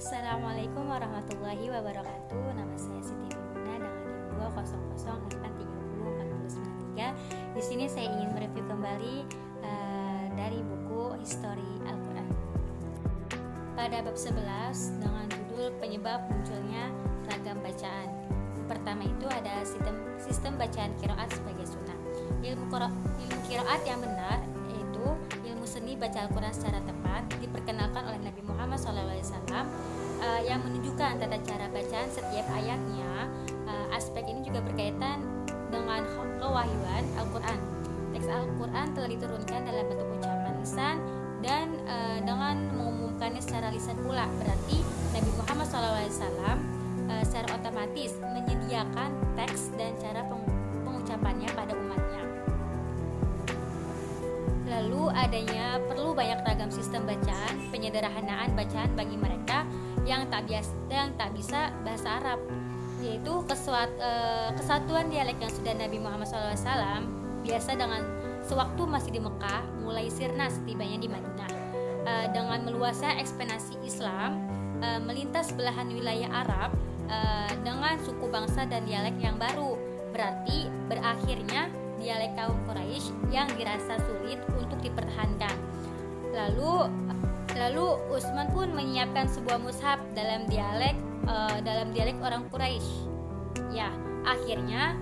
Assalamualaikum warahmatullahi wabarakatuh. Nama saya Siti Bimuna dengan NIM 200830493. Di sini saya ingin mereview kembali dari buku History Al-Quran. Pada bab 11 dengan judul penyebab munculnya ragam bacaan. Pertama itu ada sistem bacaan qiraat sebagai sunnah. Ilmu qiraat yang benar yaitu ilmu seni baca Al-Quran secara tepat diperkenalkan oleh Nabi Muhammad SAW yang menunjukkan tata cara bacaan setiap ayatnya. Aspek ini juga berkaitan dengan kewahyuan Al-Quran. Teks Al-Quran telah diturunkan dalam bentuk ucapan lisan dan dengan mengumumkannya secara lisan pula. Berarti Nabi Muhammad SAW secara otomatis menyediakan teks dan cara pengucapannya pada umatnya. Lalu perlu banyak ragam sistem bacaan, penyederhanaan bacaan bagi mereka yang tak bisa bahasa Arab, yaitu kesatuan dialek yang sudah Nabi Muhammad SAW biasa dengan sewaktu masih di Mekah mulai sirna setibanya di Madinah. Dengan meluasnya ekspansi Islam melintas belahan wilayah Arab dengan suku bangsa dan dialek yang baru, berarti berakhirnya dialek kaum Quraisy yang dirasa sulit untuk dipertahankan. Lalu Utsman pun menyiapkan sebuah mushaf dalam dialek orang Quraisy. Ya, akhirnya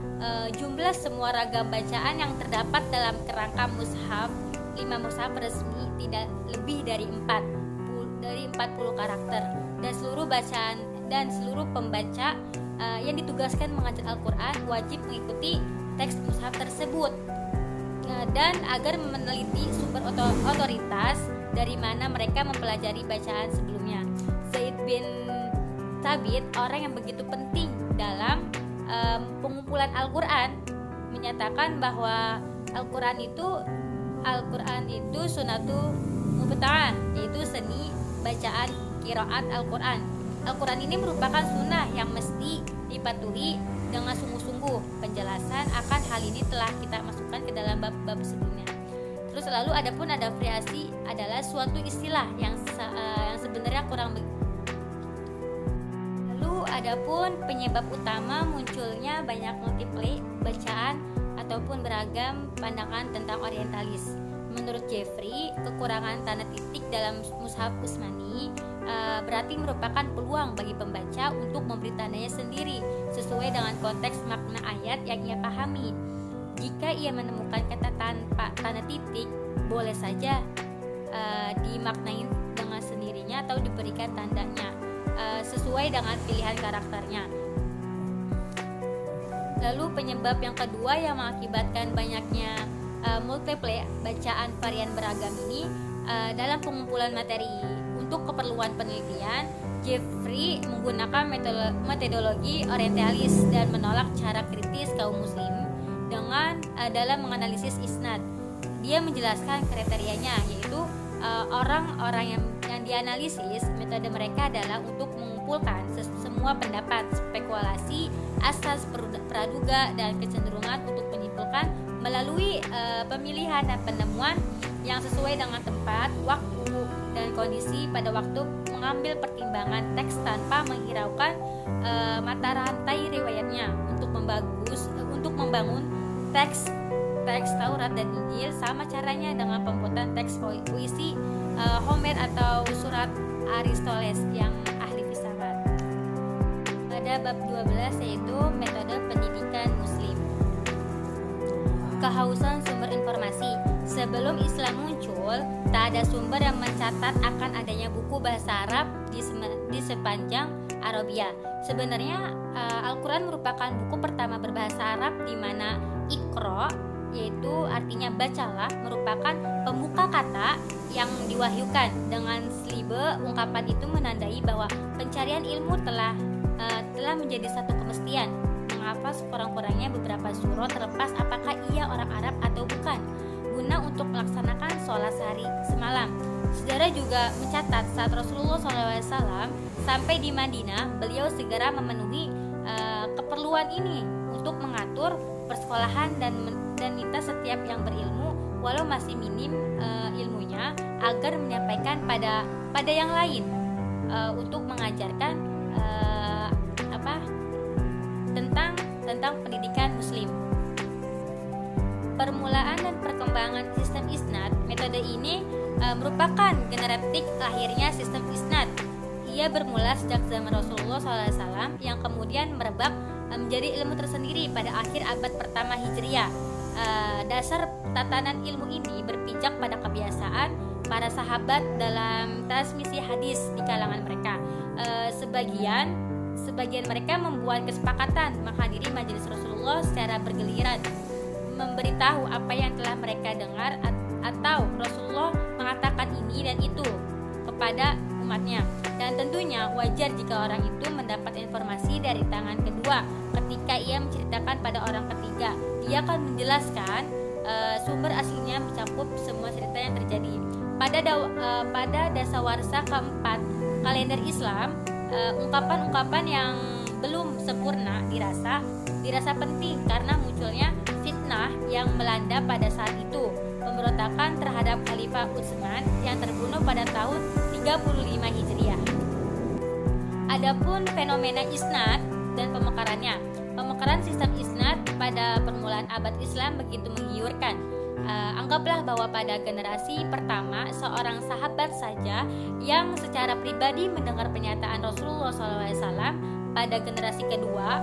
jumlah semua ragam bacaan yang terdapat dalam kerangka mushaf 5 mushaf resmi tidak lebih dari 40 karakter, dan seluruh pembaca yang ditugaskan mengajar Al-Quran wajib mengikuti teks mushaf tersebut, dan agar meneliti sumber otoritas dari mana mereka mempelajari bacaan sebelumnya. Zaid bin Thabit, orang yang begitu penting dalam pengumpulan Al-Quran, menyatakan bahwa Al-Quran itu sunatu mubta'ah, yaitu seni bacaan qiraat Al-Quran. Al-Quran ini merupakan sunnah yang mesti dipatuhi dengan sungguh-sungguh. Penjelasan akan hal ini telah kita masukkan ke dalam bab-bab sebelumnya. Terus lalu ada variasi adalah suatu istilah yang sebenarnya kurang begitu. Lalu adapun penyebab utama munculnya banyak multiple bacaan ataupun beragam pandangan tentang orientalis. Menurut Jeffrey, kekurangan tanda titik dalam mushaf Utsmani berarti merupakan peluang bagi pembaca untuk memberi tandanya sendiri sesuai dengan konteks makna ayat yang ia pahami. Jika ia menemukan kata tanpa tanda titik, boleh saja dimaknai dengan sendirinya atau diberikan tandanya sesuai dengan pilihan karakternya. Lalu penyebab yang kedua yang mengakibatkan banyaknya multiple bacaan varian beragam ini dalam pengumpulan materi untuk keperluan penelitian, Jeffrey menggunakan metodologi orientalis dan menolak cara kritis kaum muslim dalam menganalisis isnad. Dia menjelaskan kriterianya, yaitu orang-orang yang dianalisis, metode mereka adalah untuk mengumpulkan semua pendapat, spekulasi, asas praduga dan kecenderungan untuk menyimpulkan melalui pemilihan dan penemuan yang sesuai dengan tempat, waktu, dan kondisi pada waktu, mengambil pertimbangan teks tanpa menghiraukan mata rantai riwayatnya untuk membangun teks Taurat dan Injil. Sama caranya dengan pembuatan teks puisi Homer atau surat Aristoteles yang ahli filsafat. Pada bab 12 yaitu metode pendidikan muslim. Kehausan sumber informasi. Sebelum Islam muncul, tak ada sumber yang mencatat akan adanya buku bahasa Arab di sepanjang Arabia. Sebenarnya Al-Quran merupakan buku pertama berbahasa Arab di mana Iqra, yaitu artinya bacalah, merupakan pembuka kata yang diwahyukan. Dengan slibe, ungkapan itu menandai bahwa pencarian ilmu telah menjadi satu kemestian. Menghafal sekurang-kurangnya beberapa surah terlepas apakah ia orang Arab atau bukan, guna untuk melaksanakan sholat sehari semalam. Sejarah juga mencatat saat Rasulullah SAW sampai di Madinah, beliau segera memenuhi keperluan ini untuk mengatur persekolahan dan minta setiap yang berilmu, walau masih minim ilmunya, agar menyampaikan pada yang lain untuk mengajarkan tentang pendidikan Muslim. Permulaan dan perkembangan sistem isnad, metode ini merupakan generatif lahirnya sistem isnad. Ia bermula sejak zaman Rasulullah SAW yang kemudian merebak menjadi ilmu tersendiri pada akhir abad pertama Hijriah. Dasar tatanan ilmu ini berpijak pada kebiasaan para sahabat dalam transmisi hadis di kalangan mereka. Sebagian mereka membuat kesepakatan menghadiri majelis Rasulullah secara bergiliran, memberitahu apa yang telah mereka dengar atau Rasulullah mengatakan ini dan itu kepada umatnya. Dan tentunya wajar jika orang itu mendapat informasi dari tangan kedua ketika ia menceritakan pada orang ketiga. Dia akan menjelaskan sumber aslinya mencakup semua cerita yang terjadi. Pada dasawarsa keempat kalender Islam, ungkapan-ungkapan yang belum sempurna dirasa penting karena munculnya fitnah yang melanda pada saat itu, pemberontakan terhadap Khalifah Utsman yang terbunuh pada tahun 35 Hijriah. Adapun fenomena isnad dan pemekarannya. Pemekaran sistem isnad pada permulaan abad Islam begitu menggiurkan. Anggaplah bahwa pada generasi pertama seorang sahabat saja yang secara pribadi mendengar pernyataan Rasulullah SAW, pada generasi kedua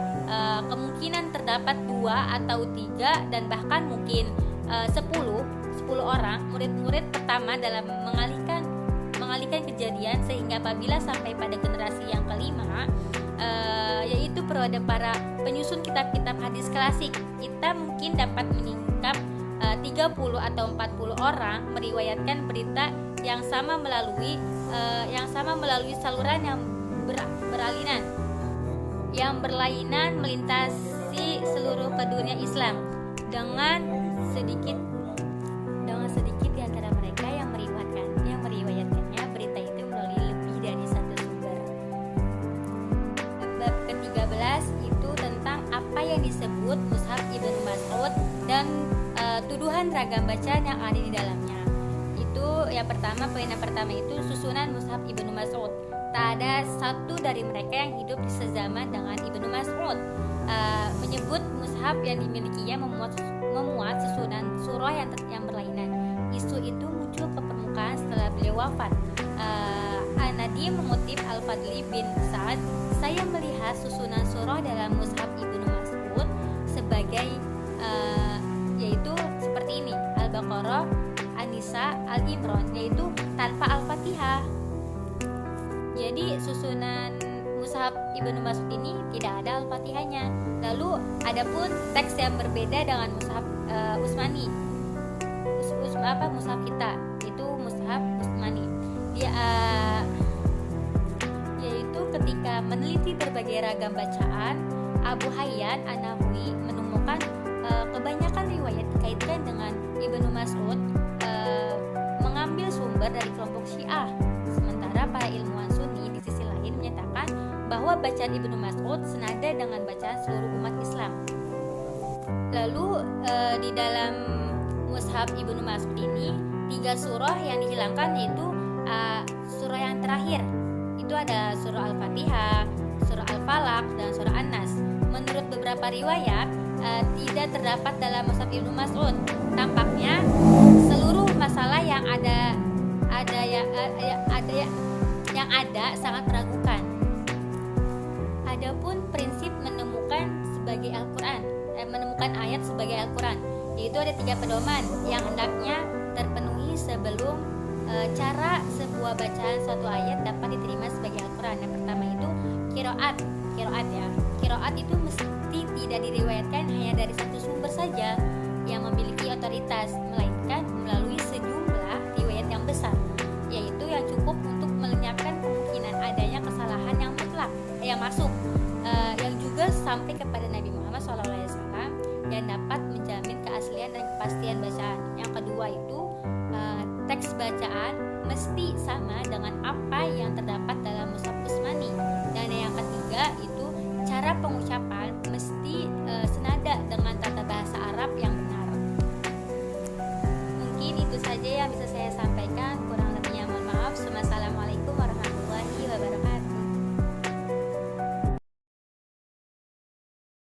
kemungkinan terdapat 2 atau 3 dan bahkan mungkin 10 orang murid-murid pertama dalam mengalihkan kejadian, sehingga apabila sampai pada generasi yang kelima, yaitu periode para penyusun kitab-kitab hadis klasik, kita mungkin dapat meningkat 30 atau 40 orang meriwayatkan berita yang sama melalui saluran yang berlainan melintasi seluruh dunia Islam, dengan sedikit di antara mereka yang meriwayatkannya berita itu melalui lebih dari satu sumber. Bab ke-13 itu tentang apa yang disebut Mushaf Ibnu Mas'ud dan tuduhan ragam bacaan yang ada di dalamnya. Itu poin yang pertama itu susunan Mushaf Ibnu Mas'ud. Tak ada satu dari mereka yang hidup di sezaman dengan Ibnu Mas'ud menyebut mushaf yang dimilikinya memuat susunan surah yang berlainan. Isu itu muncul ke permukaan setelah beliau wafat. An-Nadim mengutip Al-Fadli bin Sa'ad, saya melihat susunan surah dalam mushaf Ibnu Mas'ud sebagai yaitu seperti ini: Al-Baqarah, An-Nisa, Al-Imran, yaitu tanpa Al-Fatihah. Jadi susunan mushaf Ibnu Mas'ud ini tidak ada Al-Fatihahnya. Lalu adapun teks yang berbeda dengan mushaf Utsmani. Mushaf kita itu mushaf Utsmani. Dia yaitu ketika meneliti berbagai ragam bacaan, Abu Hayyan An-Nahwi menemukan kebanyakan riwayat dikaitkan dengan Ibnu Mas'ud mengambil sumber dari kelompok Syiah. Sementara para ilmuwan Sunni di sisi lain menyatakan bahwa bacaan Ibnu Mas'ud senada dengan bacaan seluruh umat Islam. Lalu di dalam mushaf Ibnu Mas'ud ini 3 surah yang dihilangkan, yaitu surah yang terakhir. Itu ada surah Al-Fatihah, surah Al-Falaq, dan surah An-Nas. Menurut beberapa riwayat tidak terdapat dalam mushaf Ibnu Mas'ud. Tampaknya seluruh masalah yang ada sangat meragukan. Adapun prinsip menemukan ayat sebagai Al-Quran, yaitu ada 3 pedoman yang hendaknya terpenuhi sebelum cara sebuah bacaan suatu ayat dapat diterima sebagai Al-Quran. Yang pertama itu qiraat ya. Qiraat itu mesti tidak diriwayatkan hanya dari satu sumber saja yang memiliki otoritas, melainkan melalui sejumlah riwayat yang besar, yaitu yang cukup untuk melenyapkan kemungkinan adanya kesalahan yang mutlak yang masuk, yang juga sampai kepada Nabi Muhammad SAW, yang dapat menjamin keaslian dan kepastian bacaan. Yang kedua itu teks bacaan mesti sama dengan apa yang terdapat dalam mushaf Utsmani. Dan yang ketiga itu cara pengucapan mesti senada dengan tata